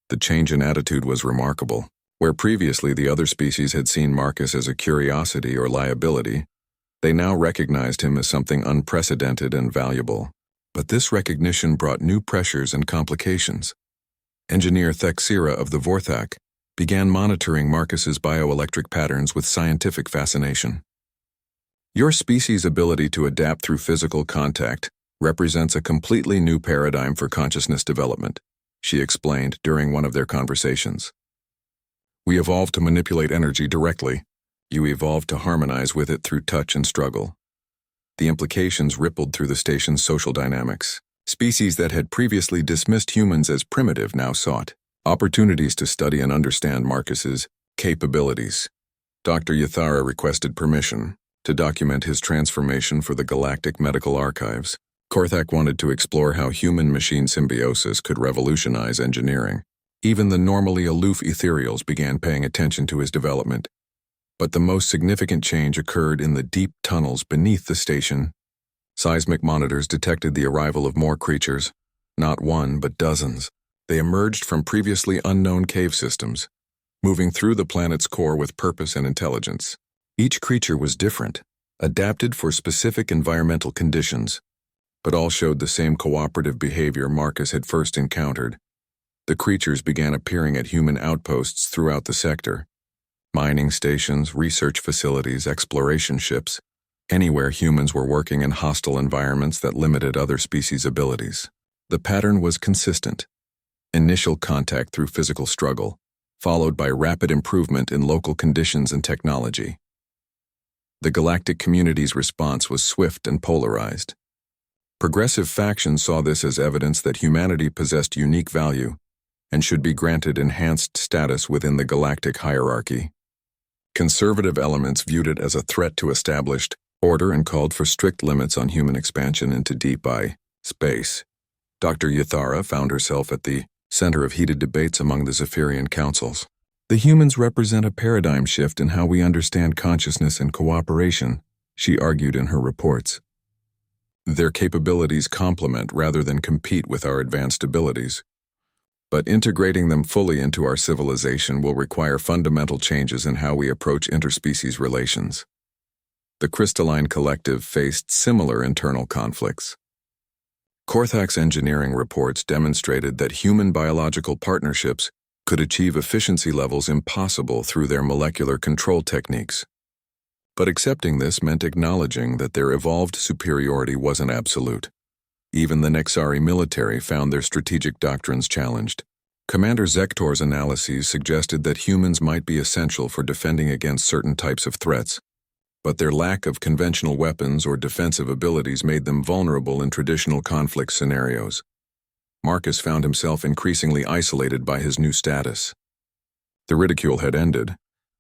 The change in attitude was remarkable. Where previously the other species had seen Marcus as a curiosity or liability, they now recognized him as something unprecedented and valuable. But this recognition brought new pressures and complications. Engineer Thexira of the Vorthak began monitoring Marcus's bioelectric patterns with scientific fascination. "Your species' ability to adapt through physical contact represents a completely new paradigm for consciousness development," she explained during one of their conversations. "We evolved to manipulate energy directly. You evolved to harmonize with it through touch and struggle." The implications rippled through the station's social dynamics. Species that had previously dismissed humans as primitive now sought opportunities to study and understand Marcus's capabilities. Dr. Ythara requested permission to document his transformation for the Galactic Medical Archives. Korthak wanted to explore how human-machine symbiosis could revolutionize engineering. Even the normally aloof ethereals began paying attention to his development. But the most significant change occurred in the deep tunnels beneath the station. Seismic monitors detected the arrival of more creatures, not one but dozens. They emerged from previously unknown cave systems, moving through the planet's core with purpose and intelligence. Each creature was different, adapted for specific environmental conditions, but all showed the same cooperative behavior Marcus had first encountered. The creatures began appearing at human outposts throughout the sector. Mining stations, research facilities, exploration ships, anywhere humans were working in hostile environments that limited other species' abilities. The pattern was consistent. Initial contact through physical struggle, followed by rapid improvement in local conditions and technology. The galactic community's response was swift and polarized. Progressive factions saw this as evidence that humanity possessed unique value and should be granted enhanced status within the galactic hierarchy. Conservative elements viewed it as a threat to established order and called for strict limits on human expansion into deep space. Dr. Ythara found herself at the center of heated debates among the Zephyrian councils. "The humans represent a paradigm shift in how we understand consciousness and cooperation," she argued in her reports. "Their capabilities complement rather than compete with our advanced abilities. But integrating them fully into our civilization will require fundamental changes in how we approach interspecies relations." The crystalline collective faced similar internal conflicts. Korthak's engineering reports demonstrated that human biological partnerships could achieve efficiency levels impossible through their molecular control techniques. But accepting this meant acknowledging that their evolved superiority wasn't absolute. Even the Nexari military found their strategic doctrines challenged. Commander Zektor's analyses suggested that humans might be essential for defending against certain types of threats, but their lack of conventional weapons or defensive abilities made them vulnerable in traditional conflict scenarios. Marcus found himself increasingly isolated by his new status. The ridicule had ended,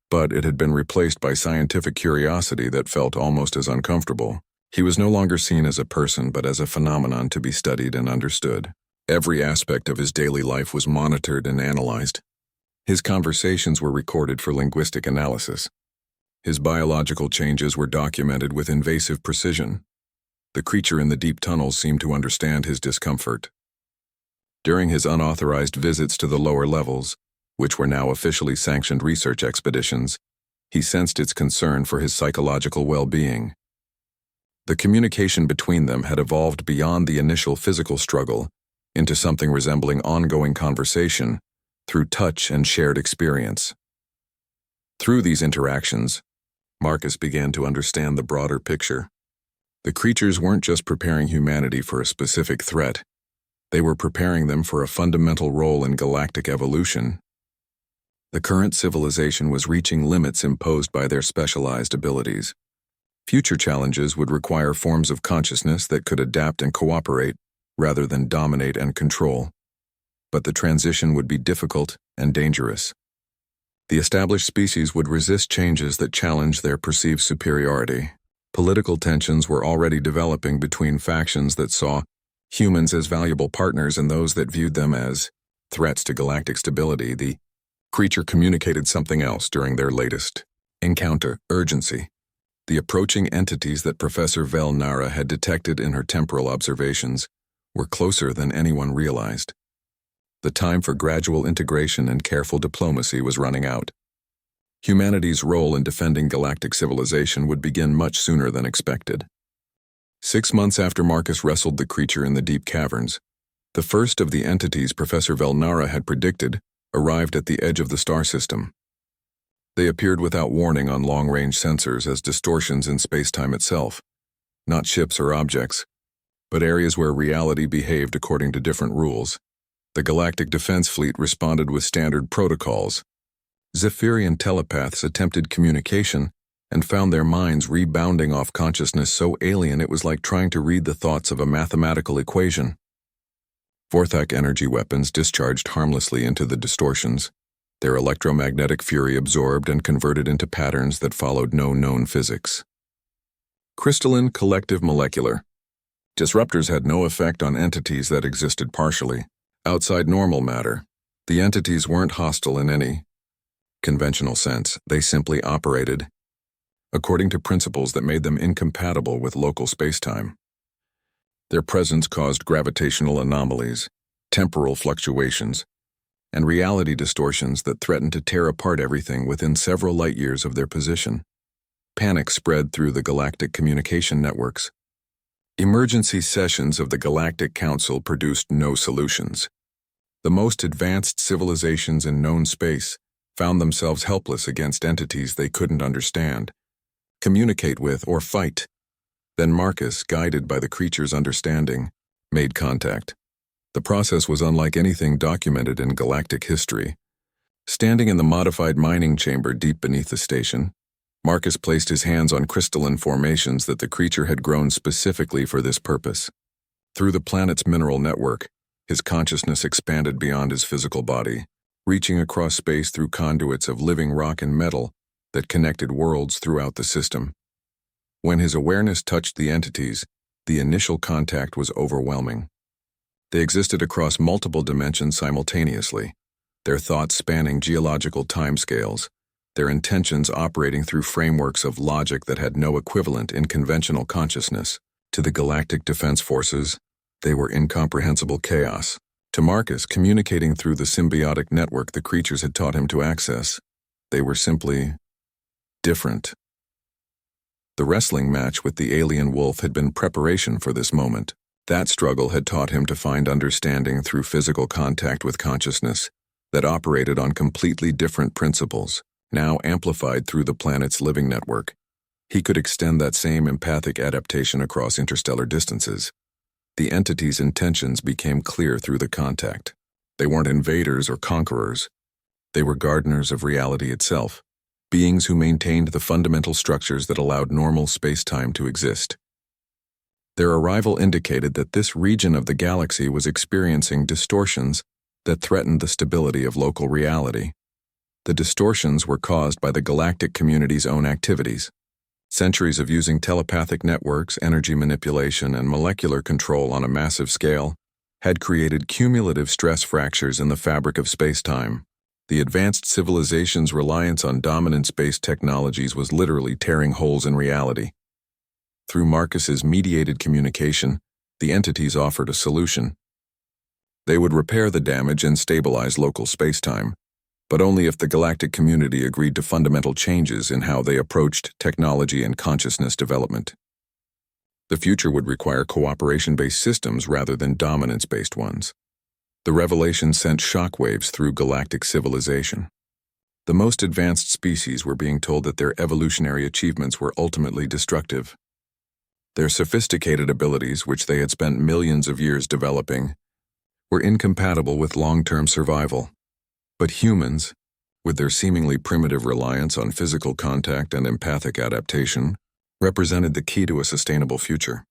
but it had been replaced by scientific curiosity that felt almost as uncomfortable. He was no longer seen as a person, but as a phenomenon to be studied and understood. Every aspect of his daily life was monitored and analyzed. His conversations were recorded for linguistic analysis. His biological changes were documented with invasive precision. The creature in the deep tunnels seemed to understand his discomfort. During his unauthorized visits to the lower levels, which were now officially sanctioned research expeditions, he sensed its concern for his psychological well-being. The communication between them had evolved beyond the initial physical struggle into something resembling ongoing conversation through touch and shared experience. Through these interactions, Marcus began to understand the broader picture. The creatures weren't just preparing humanity for a specific threat. They were preparing them for a fundamental role in galactic evolution. The current civilization was reaching limits imposed by their specialized abilities. Future challenges would require forms of consciousness that could adapt and cooperate, rather than dominate and control. But the transition would be difficult and dangerous. The established species would resist changes that challenged their perceived superiority. Political tensions were already developing between factions that saw humans as valuable partners and those that viewed them as threats to galactic stability. The creature communicated something else during their latest encounter: urgency. The approaching entities that Professor Vel Nara had detected in her temporal observations were closer than anyone realized. The time for gradual integration and careful diplomacy was running out. Humanity's role in defending galactic civilization would begin much sooner than expected. 6 months after Marcus wrestled the creature in the deep caverns, the first of the entities Professor Vel Nara had predicted arrived at the edge of the star system. They appeared without warning on long-range sensors as distortions in space-time itself, not ships or objects, but areas where reality behaved according to different rules. The Galactic Defense Fleet responded with standard protocols. Zephyrian telepaths attempted communication and found their minds rebounding off consciousness so alien it was like trying to read the thoughts of a mathematical equation. Vorthak energy weapons discharged harmlessly into the distortions, their electromagnetic fury absorbed and converted into patterns that followed no known physics. Crystalline collective molecular. Disruptors had no effect on entities that existed partially outside normal matter. The entities weren't hostile in any conventional sense. They simply operated according to principles that made them incompatible with local spacetime. Their presence caused gravitational anomalies, temporal fluctuations, and reality distortions that threatened to tear apart everything within several light years of their position. Panic spread through the galactic communication networks. Emergency sessions of the Galactic Council produced no solutions. The most advanced civilizations in known space found themselves helpless against entities they couldn't understand, communicate with, or fight. Then Marcus, guided by the creature's understanding, made contact. The process was unlike anything documented in galactic history. Standing in the modified mining chamber deep beneath the station, Marcus placed his hands on crystalline formations that the creature had grown specifically for this purpose. Through the planet's mineral network, his consciousness expanded beyond his physical body, reaching across space through conduits of living rock and metal that connected worlds throughout the system. When his awareness touched the entities, the initial contact was overwhelming. They existed across multiple dimensions simultaneously, their thoughts spanning geological timescales, their intentions operating through frameworks of logic that had no equivalent in conventional consciousness. To the Galactic Defense Forces, they were incomprehensible chaos. To Marcus, communicating through the symbiotic network the creatures had taught him to access, they were simply different. The wrestling match with the alien wolf had been preparation for this moment. That struggle had taught him to find understanding through physical contact with consciousness that operated on completely different principles, now amplified through the planet's living network. He could extend that same empathic adaptation across interstellar distances. The entity's intentions became clear through the contact. They weren't invaders or conquerors. They were gardeners of reality itself, beings who maintained the fundamental structures that allowed normal space-time to exist. Their arrival indicated that this region of the galaxy was experiencing distortions that threatened the stability of local reality. The distortions were caused by the galactic community's own activities. Centuries of using telepathic networks, energy manipulation, and molecular control on a massive scale had created cumulative stress fractures in the fabric of space-time. The advanced civilization's reliance on dominant space technologies was literally tearing holes in reality. Through Marcus's mediated communication, the entities offered a solution. They would repair the damage and stabilize local space-time, but only if the galactic community agreed to fundamental changes in how they approached technology and consciousness development. The future would require cooperation-based systems rather than dominance-based ones. The revelation sent shockwaves through galactic civilization. The most advanced species were being told that their evolutionary achievements were ultimately destructive. Their sophisticated abilities, which they had spent millions of years developing, were incompatible with long-term survival. But humans, with their seemingly primitive reliance on physical contact and empathic adaptation, represented the key to a sustainable future.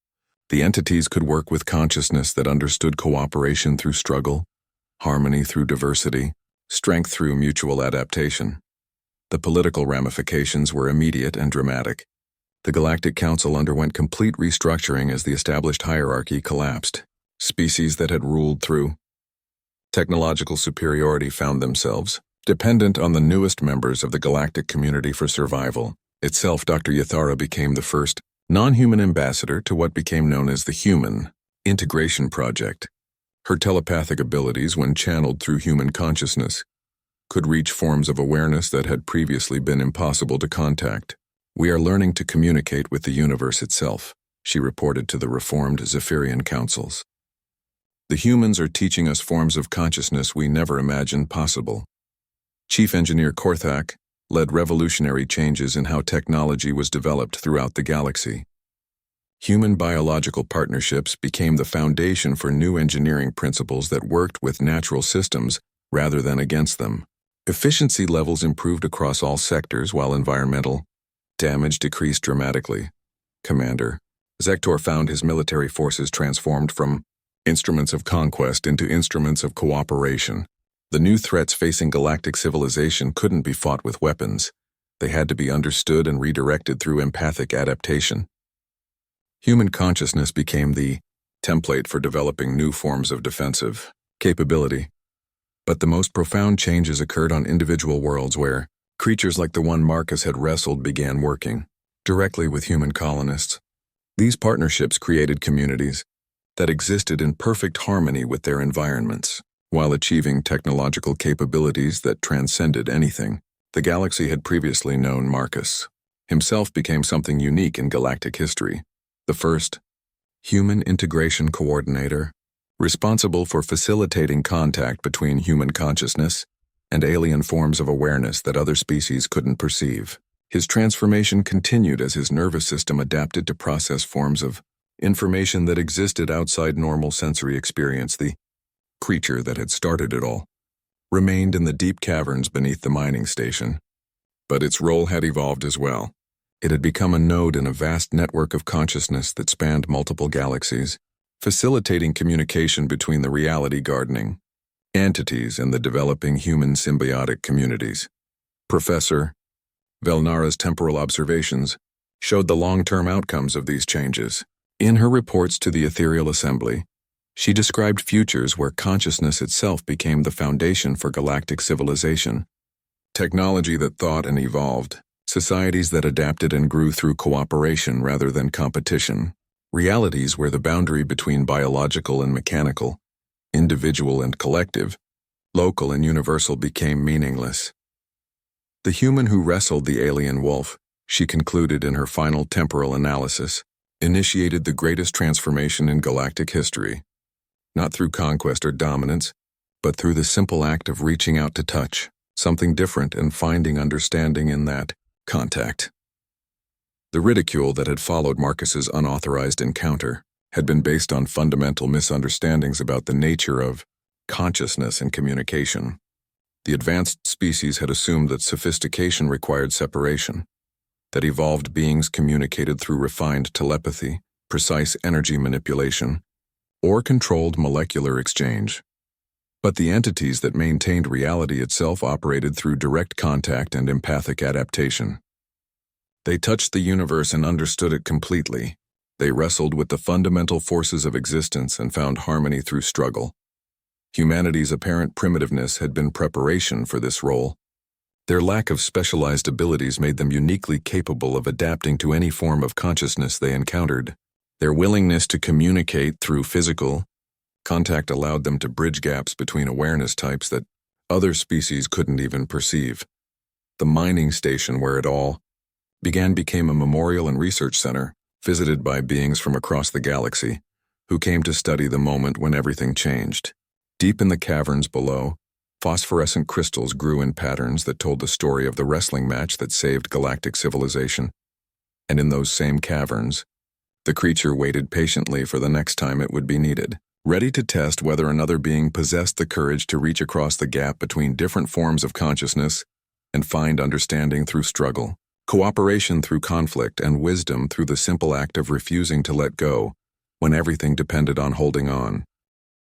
The entities could work with consciousness that understood cooperation through struggle, harmony through diversity, strength through mutual adaptation. The political ramifications were immediate and dramatic. The Galactic Council underwent complete restructuring as the established hierarchy collapsed. Species that had ruled through technological superiority found themselves dependent on the newest members of the galactic community for survival. Itself, Dr. Yathara became the first non-human ambassador to what became known as the Human Integration Project. Her telepathic abilities, when channeled through human consciousness, could reach forms of awareness that had previously been impossible to contact. "We are learning to communicate with the universe itself," she reported to the reformed Zephyrian councils. "The humans are teaching us forms of consciousness we never imagined possible." Chief Engineer Korthak led revolutionary changes in how technology was developed throughout the galaxy. Human biological partnerships became the foundation for new engineering principles that worked with natural systems rather than against them. Efficiency levels improved across all sectors while environmental damage decreased dramatically. Commander Zektor found his military forces transformed from instruments of conquest into instruments of cooperation. The new threats facing galactic civilization couldn't be fought with weapons. They had to be understood and redirected through empathic adaptation. Human consciousness became the template for developing new forms of defensive capability. But the most profound changes occurred on individual worlds where creatures like the one Marcus had wrestled began working directly with human colonists. These partnerships created communities that existed in perfect harmony with their environments, while achieving technological capabilities that transcended anything the galaxy had previously known. Marcus himself became something unique in galactic history, the first human integration coordinator, responsible for facilitating contact between human consciousness and alien forms of awareness that other species couldn't perceive. His transformation continued as his nervous system adapted to process forms of information that existed outside normal sensory experience. The creature that had started it all remained in the deep caverns beneath the mining station, but its role had evolved as well. It had become a node in a vast network of consciousness that spanned multiple galaxies, facilitating communication between the reality gardening entities and the developing human symbiotic communities. Professor Velnara's temporal observations showed the long-term outcomes of these changes. In her reports to the Ethereal Assembly, she described futures where consciousness itself became the foundation for galactic civilization, technology that thought and evolved, societies that adapted and grew through cooperation rather than competition, realities where the boundary between biological and mechanical, individual and collective, local and universal became meaningless. The human who wrestled the alien wolf she concluded in her final temporal analysis, initiated the greatest transformation in galactic history, not through conquest or dominance, but through the simple act of reaching out to touch something different and finding understanding in that contact. The ridicule that had followed Marcus's unauthorized encounter had been based on fundamental misunderstandings about the nature of consciousness and communication. The advanced species had assumed that sophistication required separation, that evolved beings communicated through refined telepathy, precise energy manipulation, or controlled molecular exchange. But the entities that maintained reality itself operated through direct contact and empathic adaptation. They touched the universe and understood it completely. They wrestled with the fundamental forces of existence and found harmony through struggle. Humanity's apparent primitiveness had been preparation for this role. Their lack of specialized abilities made them uniquely capable of adapting to any form of consciousness they encountered. Their willingness to communicate through physical contact allowed them to bridge gaps between awareness types that other species couldn't even perceive. The mining station where it all began became a memorial and research center, visited by beings from across the galaxy, who came to study the moment when everything changed. Deep in the caverns below, phosphorescent crystals grew in patterns that told the story of the wrestling match that saved galactic civilization. And in those same caverns, the creature waited patiently for the next time it would be needed, ready to test whether another being possessed the courage to reach across the gap between different forms of consciousness and find understanding through struggle, cooperation through conflict, and wisdom through the simple act of refusing to let go when everything depended on holding on.